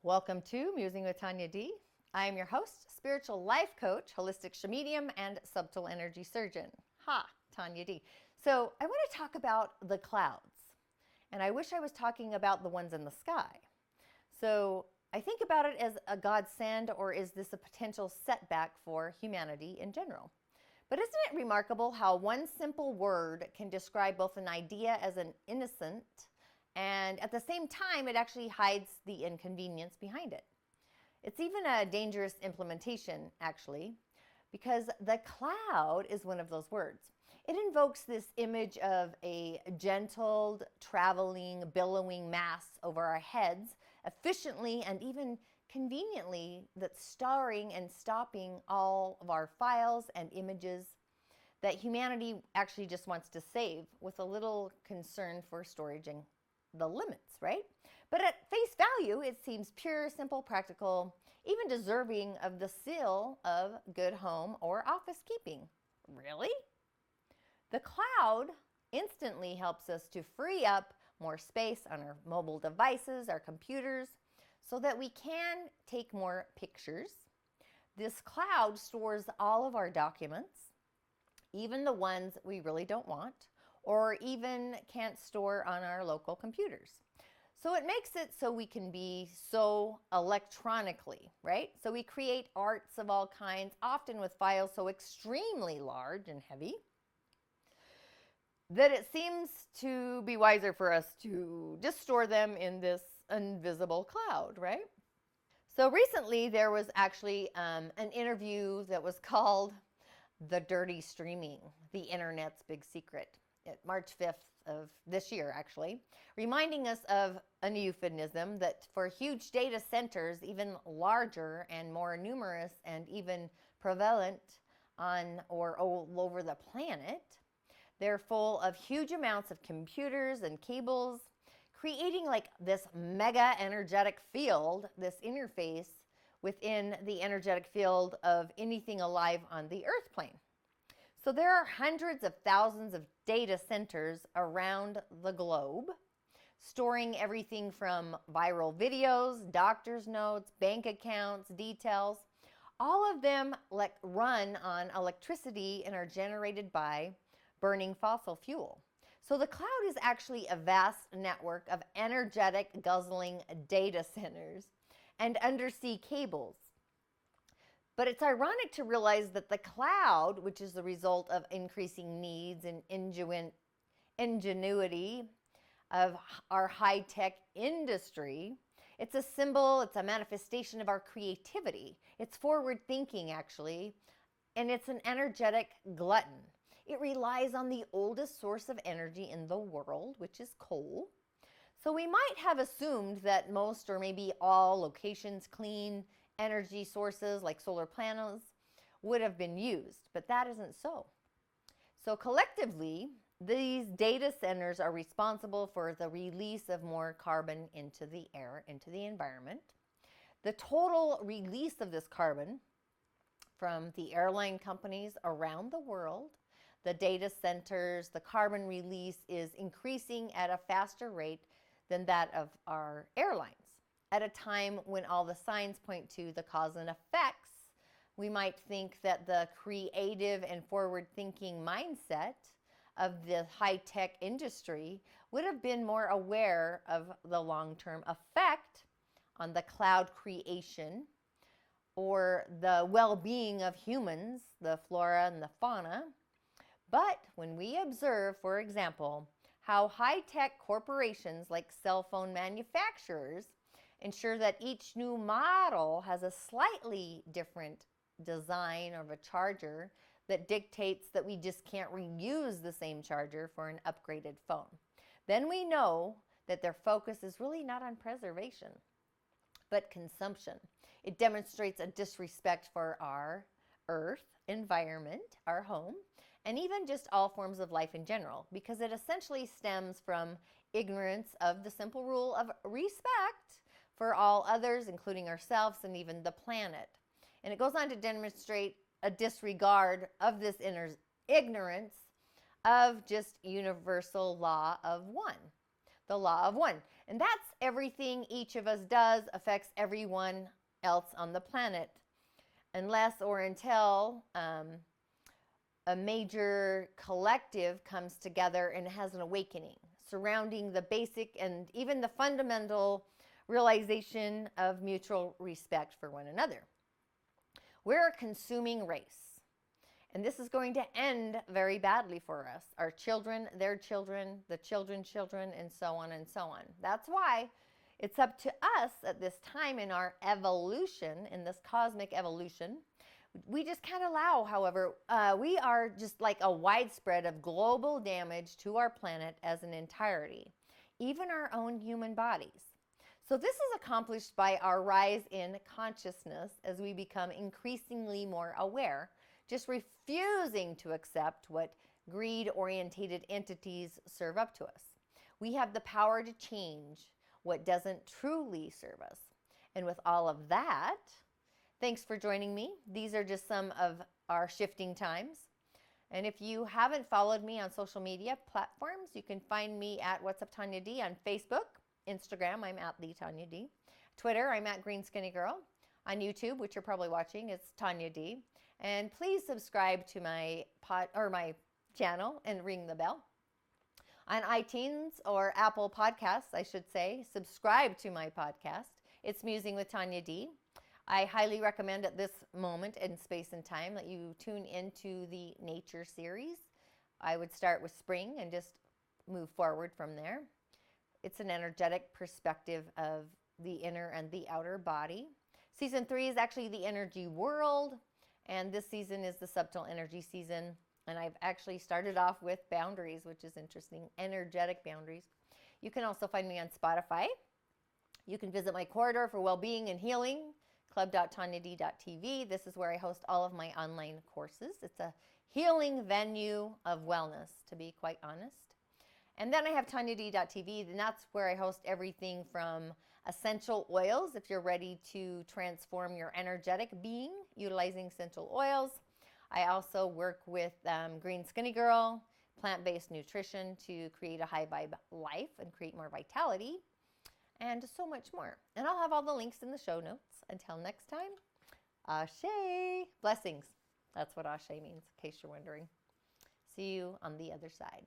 Welcome to Musing with Tanya D. I am your host, spiritual life coach, holistic shamedium, and subtle energy surgeon. Tanya D. So I want to talk about the clouds, and I wish I was talking about the ones in the sky. So I think about it as a godsend, or is this a potential setback for humanity in general? But isn't it remarkable how one simple word can describe both an idea as an innocent, and at the same time, it actually hides the inconvenience behind it. It's even a dangerous implementation, actually, because the cloud is one of those words. It invokes this image of a gentled, traveling, billowing mass over our heads, efficiently and even conveniently, that's starring and stopping all of our files and images that humanity actually just wants to save with a little concern for storage and the limits, right? But at face value, it seems pure, simple, practical, even deserving of the seal of good home or office keeping. Really? The cloud instantly helps us to free up more space on our mobile devices, our computers, so that we can take more pictures. This cloud stores all of our documents, even the ones we really don't want, or even can't store on our local computers. So it makes it so we can be so electronically, right? So we create arts of all kinds, often with files so extremely large and heavy that it seems to be wiser for us to just store them in this invisible cloud, right? So recently there was actually an interview that was called "The Dirty Streaming, the Internet's Big Secret," at March 5th of this year, actually, reminding us of a euphemism that for huge data centers, even larger and more numerous and even prevalent on or all over the planet, they're full of huge amounts of computers and cables, creating like this mega energetic field, this interface within the energetic field of anything alive on the Earth plane. So there are hundreds of thousands of data centers around the globe, storing everything from viral videos, doctor's notes, bank accounts, details. All of them run on electricity and are generated by burning fossil fuel. So the cloud is actually a vast network of energetic, guzzling data centers and undersea cables. But it's ironic to realize that the cloud, which is the result of increasing needs and ingenuity of our high-tech industry, it's a symbol, it's a manifestation of our creativity. It's forward thinking, actually, and it's an energetic glutton. It relies on the oldest source of energy in the world, which is coal. So we might have assumed that most or maybe all locations, clean energy sources like solar panels would have been used, but that isn't so. So collectively, these data centers are responsible for the release of more carbon into the air, into the environment. The total release of this carbon from the airline companies around the world, the data centers, the carbon release is increasing at a faster rate than that of our airlines. At a time when all the signs point to the cause and effects, we might think that the creative and forward-thinking mindset of the high-tech industry would have been more aware of the long-term effect on the cloud creation or the well-being of humans, the flora and the fauna. But when we observe, for example, how high-tech corporations like cell phone manufacturers ensure that each new model has a slightly different design of a charger that dictates that we just can't reuse the same charger for an upgraded phone, then we know that their focus is really not on preservation, but consumption. It demonstrates a disrespect for our earth, environment, our home, and even just all forms of life in general, because it essentially stems from ignorance of the simple rule of respect for all others, including ourselves and even the planet. And it goes on to demonstrate a disregard of this ignorance of just universal law of one. The law of one. And that's everything each of us does affects everyone else on the planet, unless or until a major collective comes together and has an awakening surrounding the basic and even the fundamental realization of mutual respect for one another. We're a consuming race, and this is going to end very badly for us. Our children, their children, the children's children, and so on and so on. That's why it's up to us at this time in our evolution, in this cosmic evolution. We just can't allow, however, we are just like a widespread of global damage to our planet as an entirety, even our own human bodies. So this is accomplished by our rise in consciousness as we become increasingly more aware, just refusing to accept what greed-orientated entities serve up to us. We have the power to change what doesn't truly serve us. And with all of that, thanks for joining me. These are just some of our shifting times. And if you haven't followed me on social media platforms, you can find me at What's Up Tanya D on Facebook. Instagram, I'm at the Tanya D. Twitter, I'm at Green Skinny Girl. On YouTube, which you're probably watching, it's Tanya D. And please subscribe to my my channel and ring the bell. On iTunes or Apple Podcasts, I should say, subscribe to my podcast. It's Musing with Tanya D. I highly recommend at this moment in space and time that you tune into the nature series. I would start with spring and just move forward from there. It's an energetic perspective of the inner and the outer body. Season 3 is actually the energy world, and this season is the subtle energy season. And I've actually started off with boundaries, which is interesting, energetic boundaries. You can also find me on Spotify. You can visit my corridor for well-being and healing, club.tanyad.tv. This is where I host all of my online courses. It's a healing venue of wellness, to be quite honest. And then I have tanyad.tv, and that's where I host everything from essential oils, if you're ready to transform your energetic being utilizing essential oils. I also work with Green Skinny Girl, plant-based nutrition to create a high vibe life and create more vitality, and so much more. And I'll have all the links in the show notes. Until next time, Ashe. Blessings. That's what Ashe means, in case you're wondering. See you on the other side.